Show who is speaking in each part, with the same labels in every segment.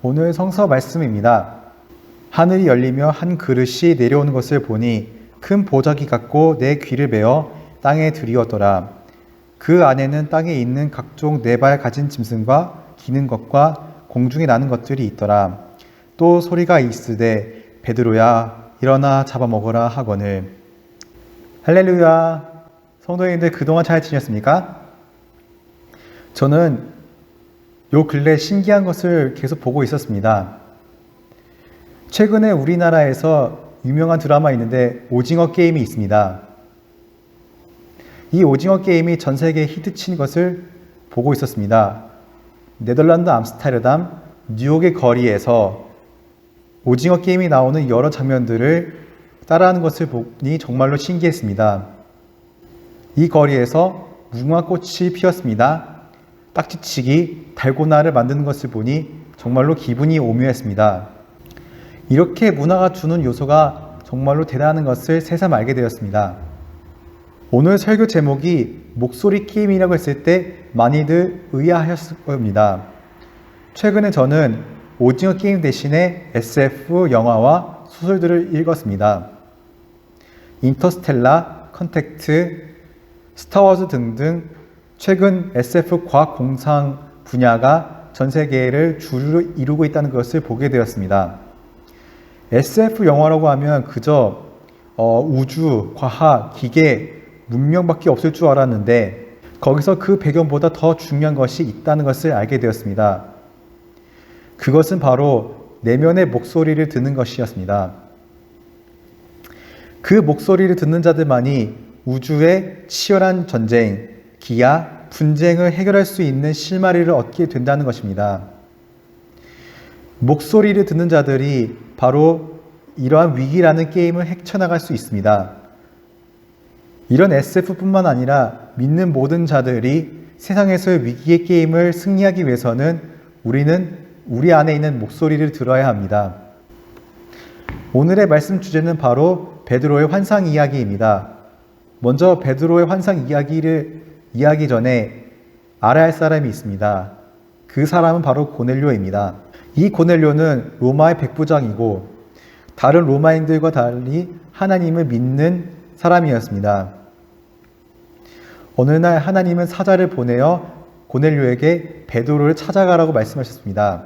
Speaker 1: 오늘 성서 말씀입니다. 하늘이 열리며 한 그릇이 내려오는 것을 보니 큰 보자기 같고 내 귀를 베어 땅에 들이었더라. 그 안에는 땅에 있는 각종 네 발 가진 짐승과 기는 것과 공중에 나는 것들이 있더라. 또 소리가 있으되 베드로야 일어나 잡아먹어라 하거늘. 할렐루야. 성도님들 그동안 잘 지냈습니까? 저는 요 근래 신기한 것을 계속 보고 있었습니다. 최근에 우리나라에서 유명한 드라마 있는데 오징어 게임이 있습니다. 이 오징어 게임이 전 세계에 히트친 것을 보고 있었습니다. 네덜란드 암스테르담, 뉴욕의 거리에서 오징어 게임이 나오는 여러 장면들을 따라하는 것을 보니 정말로 신기했습니다. 이 거리에서 무궁화꽃이 피었습니다. 딱지치기, 달고나를 만드는 것을 보니 정말로 기분이 오묘했습니다. 이렇게 문화가 주는 요소가 정말로 대단한 것을 새삼 알게 되었습니다. 오늘 설교 제목이 목소리 게임이라고 했을 때 많이들 의아하셨을 겁니다. 최근에 저는 오징어 게임 대신에 SF 영화와 소설들을 읽었습니다. 인터스텔라, 컨택트, 스타워즈 등등 최근 SF 과학 공상 분야가 전 세계를 주류로 이루고 있다는 것을 보게 되었습니다. SF 영화라고 하면 그저 우주, 과학, 기계, 문명밖에 없을 줄 알았는데 거기서 그 배경보다 더 중요한 것이 있다는 것을 알게 되었습니다. 그것은 바로 내면의 목소리를 듣는 것이었습니다. 그 목소리를 듣는 자들만이 우주의 치열한 전쟁, 기아, 분쟁을 해결할 수 있는 실마리를 얻게 된다는 것입니다. 목소리를 듣는 자들이 바로 이러한 위기라는 게임을 헤쳐나갈 수 있습니다. 이런 SF뿐만 아니라 믿는 모든 자들이 세상에서의 위기의 게임을 승리하기 위해서는 우리는 우리 안에 있는 목소리를 들어야 합니다. 오늘의 말씀 주제는 바로 베드로의 환상 이야기입니다. 먼저 베드로의 환상 이야기를 이야기 전에 알아야 할 사람이 있습니다. 그 사람은 바로 고넬료입니다. 이 고넬료는 로마의 백부장이고 다른 로마인들과 달리 하나님을 믿는 사람이었습니다. 어느 날 하나님은 사자를 보내어 고넬료에게 베드로를 찾아가라고 말씀하셨습니다.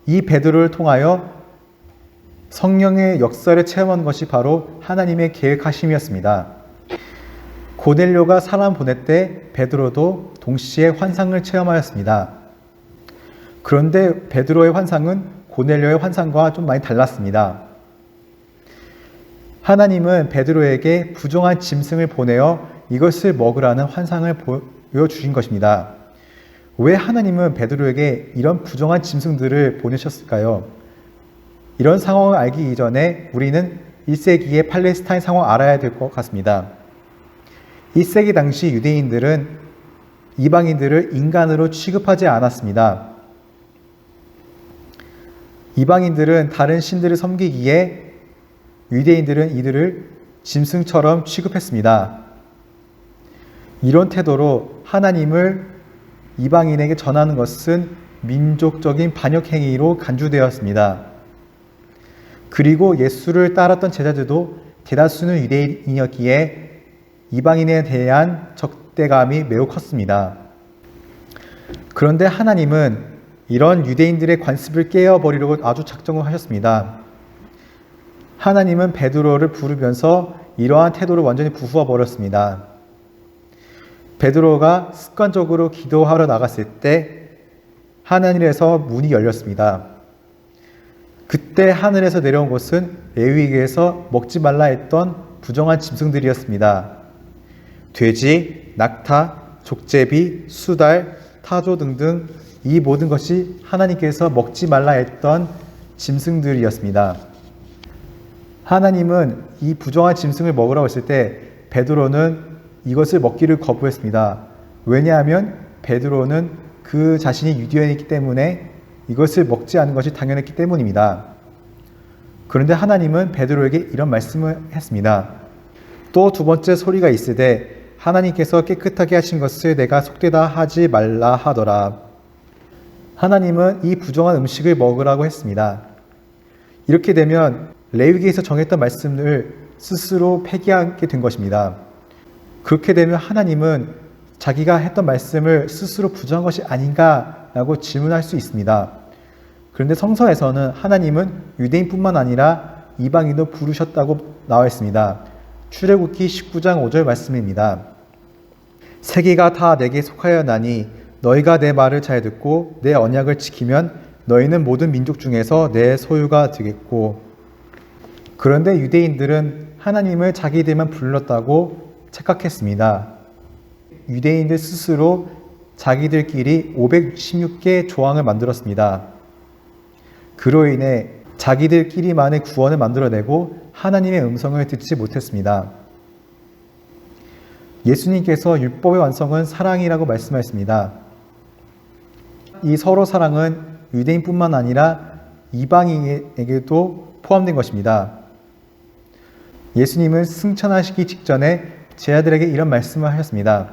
Speaker 1: 이 베드로를 통하여 성령의 역사를 체험한 것이 바로 하나님의 계획하심이었습니다. 고넬료가 사람 보낼 때 베드로도 동시에 환상을 체험하였습니다. 그런데 베드로의 환상은 고넬료의 환상과 좀 많이 달랐습니다. 하나님은 베드로에게 부정한 짐승을 보내어 이것을 먹으라는 환상을 보여주신 것입니다. 왜 하나님은 베드로에게 이런 부정한 짐승들을 보내셨을까요? 이런 상황을 알기 이전에 우리는 1세기의 팔레스타인 상황을 알아야 될 것 같습니다. 1세기 당시 유대인들은 이방인들을 인간으로 취급하지 않았습니다. 이방인들은 다른 신들을 섬기기에 유대인들은 이들을 짐승처럼 취급했습니다. 이런 태도로 하나님을 이방인에게 전하는 것은 민족적인 반역 행위로 간주되었습니다. 그리고 예수를 따랐던 제자들도 대다수는 유대인이었기에 이방인에 대한 적대감이 매우 컸습니다. 그런데 하나님은 이런 유대인들의 관습을 깨어버리려고 아주 작정을 하셨습니다. 하나님은 베드로를 부르면서 이러한 태도를 완전히 부수어 버렸습니다. 베드로가 습관적으로 기도하러 나갔을 때 하늘에서 문이 열렸습니다. 그때 하늘에서 내려온 것은 레위기에서 먹지 말라 했던 부정한 짐승들이었습니다. 돼지, 낙타, 족제비, 수달, 타조 등등 이 모든 것이 하나님께서 먹지 말라 했던 짐승들이었습니다. 하나님은 이 부정한 짐승을 먹으라고 했을 때 베드로는 이것을 먹기를 거부했습니다. 왜냐하면 베드로는 그 자신이 유대인이기 때문에 이것을 먹지 않은 것이 당연했기 때문입니다. 그런데 하나님은 베드로에게 이런 말씀을 했습니다. 또 두 번째 소리가 있으되 하나님께서 깨끗하게 하신 것을 내가 속되다 하지 말라 하더라. 하나님은 이 부정한 음식을 먹으라고 했습니다. 이렇게 되면 레위기에서 정했던 말씀을 스스로 폐기하게 된 것입니다. 그렇게 되면 하나님은 자기가 했던 말씀을 스스로 부정한 것이 아닌가라고 질문할 수 있습니다. 그런데 성서에서는 하나님은 유대인뿐만 아니라 이방인도 부르셨다고 나와 있습니다. 출애굽기 19장 5절 말씀입니다. 세계가 다 내게 속하였나니 너희가 내 말을 잘 듣고 내 언약을 지키면 너희는 모든 민족 중에서 내 소유가 되겠고. 그런데 유대인들은 하나님을 자기들만 불렀다고 착각했습니다. 유대인들 스스로 자기들끼리 566개 조항을 만들었습니다. 그로 인해 자기들끼리만의 구원을 만들어내고 하나님의 음성을 듣지 못했습니다. 예수님께서 율법의 완성은 사랑이라고 말씀하셨습니다. 이 서로 사랑은 유대인뿐만 아니라 이방인에게도 포함된 것입니다. 예수님은 승천하시기 직전에 제자들에게 이런 말씀을 하셨습니다.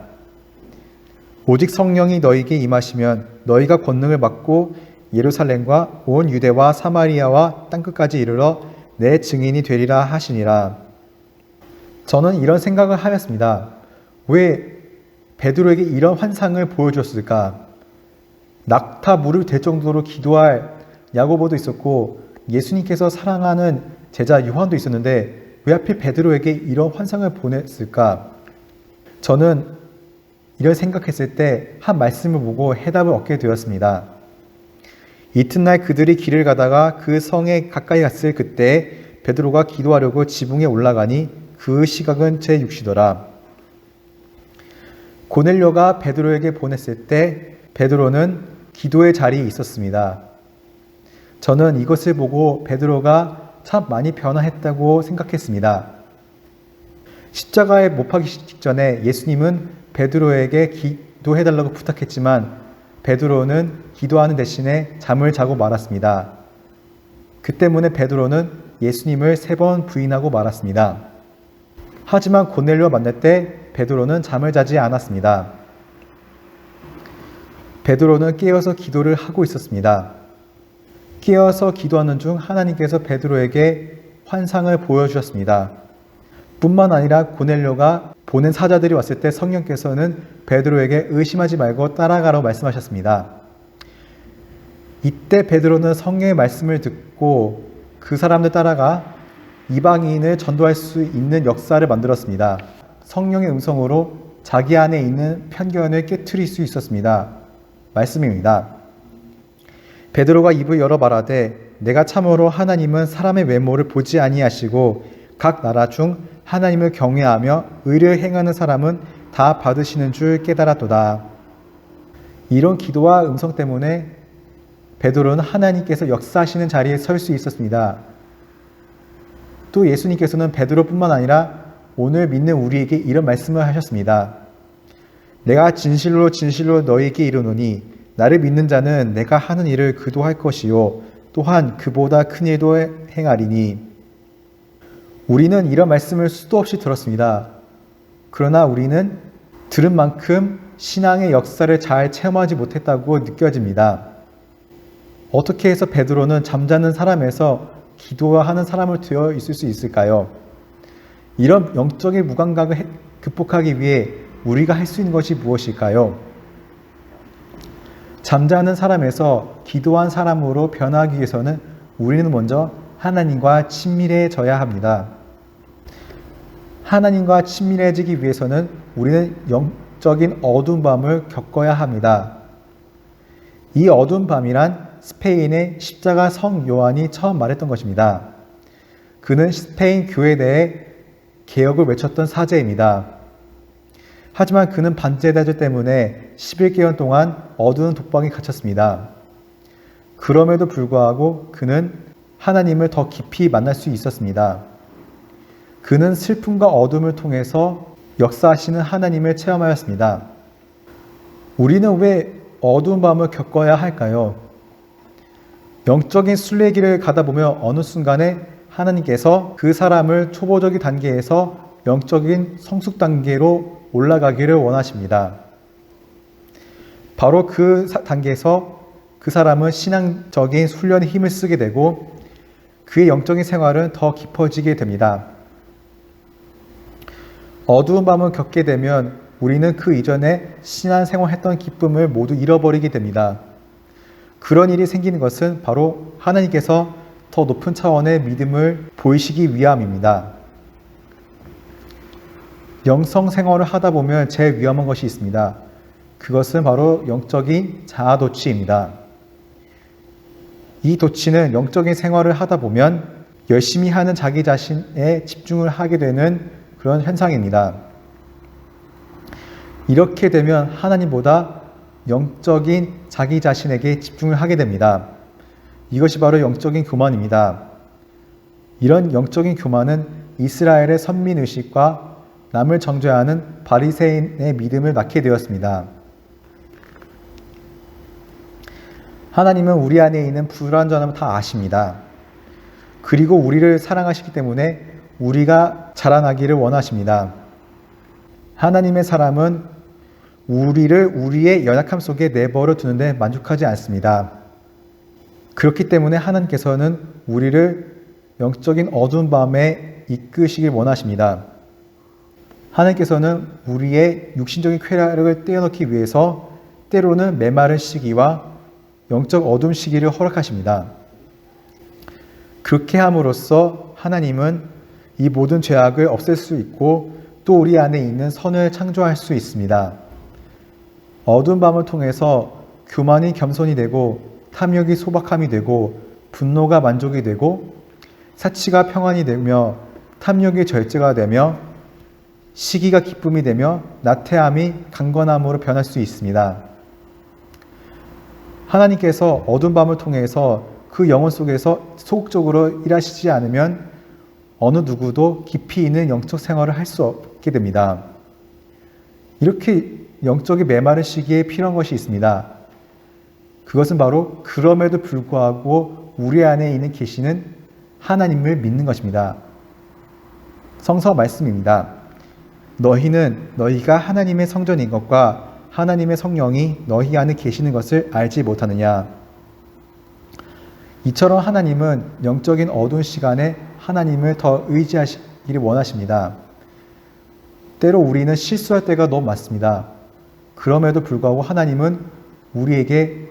Speaker 1: 오직 성령이 너희에게 임하시면 너희가 권능을 받고 예루살렘과 온 유대와 사마리아와 땅끝까지 이르러 내 증인이 되리라 하시니라. 저는 이런 생각을 하였습니다. 왜 베드로에게 이런 환상을 보여주었을까? 낙타 무릎 댈 정도로 기도할 야고보도 있었고 예수님께서 사랑하는 제자 요한도 있었는데 왜 하필 베드로에게 이런 환상을 보냈을까? 저는 이런 생각했을 때 한 말씀을 보고 해답을 얻게 되었습니다. 이튿날 그들이 길을 가다가 그 성에 가까이 갔을 그때 베드로가 기도하려고 지붕에 올라가니 그 시각은 제6시더라. 고넬료가 베드로에게 보냈을 때 베드로는 기도의 자리에 있었습니다. 저는 이것을 보고 베드로가 참 많이 변화했다고 생각했습니다. 십자가에 못 박히기 직전에 예수님은 베드로에게 기도해달라고 부탁했지만 베드로는 기도하는 대신에 잠을 자고 말았습니다. 그 때문에 베드로는 예수님을 3번 부인하고 말았습니다. 하지만 고넬료와 만날 때 베드로는 잠을 자지 않았습니다. 베드로는 깨어서 기도를 하고 있었습니다. 깨어서 기도하는 중 하나님께서 베드로에게 환상을 보여주셨습니다. 뿐만 아니라 고넬료가 보낸 사자들이 왔을 때 성령께서는 베드로에게 의심하지 말고 따라가라고 말씀하셨습니다. 이때 베드로는 성령의 말씀을 듣고 그 사람들 따라가 이방인을 전도할 수 있는 역사를 만들었습니다. 성령의 음성으로 자기 안에 있는 편견을 깨트릴 수 있었습니다. 말씀입니다. 베드로가 입을 열어 말하되 내가 참으로 하나님은 사람의 외모를 보지 아니하시고 각 나라 중 하나님을 경외하며 의를 행하는 사람은 다 받으시는 줄 깨달았도다. 이런 기도와 음성 때문에 베드로는 하나님께서 역사하시는 자리에 설 수 있었습니다. 또 예수님께서는 베드로뿐만 아니라 오늘 믿는 우리에게 이런 말씀을 하셨습니다. 내가 진실로 진실로 너희에게 이르노니 나를 믿는 자는 내가 하는 일을 그도 할 것이요 또한 그보다 큰 일도 행하리니. 우리는 이런 말씀을 수도 없이 들었습니다. 그러나 우리는 들은 만큼 신앙의 역사를 잘 체험하지 못했다고 느껴집니다. 어떻게 해서 베드로는 잠자는 사람에서 기도하는 사람을 되어 있을 수 있을까요? 이런 영적인 무감각을 극복하기 위해 우리가 할 수 있는 것이 무엇일까요? 잠자는 사람에서 기도한 사람으로 변하기 위해서는 우리는 먼저 하나님과 친밀해져야 합니다. 하나님과 친밀해지기 위해서는 우리는 영적인 어두운 밤을 겪어야 합니다. 이 어두운 밤이란 스페인의 십자가 성 요한이 처음 말했던 것입니다. 그는 스페인 교회에 대해 개혁을 외쳤던 사제입니다. 하지만 그는 반제자들 때문에 11개월 동안 어두운 독방에 갇혔습니다. 그럼에도 불구하고 그는 하나님을 더 깊이 만날 수 있었습니다. 그는 슬픔과 어둠을 통해서 역사하시는 하나님을 체험하였습니다. 우리는 왜 어두운 밤을 겪어야 할까요? 영적인 순례길을 가다 보면 어느 순간에 하나님께서 그 사람을 초보적인 단계에서 영적인 성숙 단계로 올라가기를 원하십니다. 바로 그 단계에서 그 사람은 신앙적인 훈련에 힘을 쓰게 되고 그의 영적인 생활은 더 깊어지게 됩니다. 어두운 밤을 겪게 되면 우리는 그 이전에 신앙생활했던 기쁨을 모두 잃어버리게 됩니다. 그런 일이 생기는 것은 바로 하나님께서 더 높은 차원의 믿음을 보이시기 위함입니다. 영성 생활을 하다 보면 제일 위험한 것이 있습니다. 그것은 바로 영적인 자아 도취입니다. 이 도취는 영적인 생활을 하다 보면 열심히 하는 자기 자신에 집중을 하게 되는 그런 현상입니다. 이렇게 되면 하나님보다 영적인 자기 자신에게 집중을 하게 됩니다. 이것이 바로 영적인 교만입니다. 이런 영적인 교만은 이스라엘의 선민의식과 남을 정죄하는 바리새인의 믿음을 낳게 되었습니다. 하나님은 우리 안에 있는 불완전함을 다 아십니다. 그리고 우리를 사랑하시기 때문에 우리가 자라나기를 원하십니다. 하나님의 사람은 우리를 우리의 연약함 속에 내버려 두는데 만족하지 않습니다. 그렇기 때문에 하나님께서는 우리를 영적인 어두운 밤에 이끄시길 원하십니다. 하나님께서는 우리의 육신적인 쾌락을 떼어놓기 위해서 때로는 메마른 시기와 영적 어둠 시기를 허락하십니다. 그렇게 함으로써 하나님은 이 모든 죄악을 없앨 수 있고 또 우리 안에 있는 선을 창조할 수 있습니다. 어두운 밤을 통해서 교만이 겸손이 되고 탐욕이 소박함이 되고 분노가 만족이 되고 사치가 평안이 되며 탐욕이 절제가 되며 시기가 기쁨이 되며 나태함이 강건함으로 변할 수 있습니다. 하나님께서 어두운 밤을 통해서 그 영혼 속에서 소극적으로 일하시지 않으면 어느 누구도 깊이 있는 영적 생활을 할 수 없게 됩니다. 이렇게 영적인 메마른 시기에 필요한 것이 있습니다. 그것은 바로 그럼에도 불구하고 우리 안에 있는 계시는 하나님을 믿는 것입니다. 성서 말씀입니다. 너희는 너희가 하나님의 성전인 것과 하나님의 성령이 너희 안에 계시는 것을 알지 못하느냐. 이처럼 하나님은 영적인 어두운 시간에 하나님을 더 의지하시기를 원하십니다. 때로 우리는 실수할 때가 너무 많습니다. 그럼에도 불구하고 하나님은 우리에게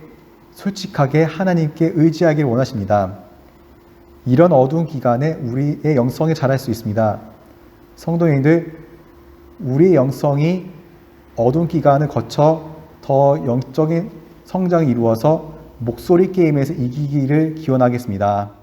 Speaker 1: 솔직하게 하나님께 의지하기를 원하십니다. 이런 어두운 기간에 우리의 영성이 자랄 수 있습니다. 성도님들, 우리의 영성이 어두운 기간을 거쳐 더 영적인 성장을 이루어서 목소리 게임에서 이기기를 기원하겠습니다.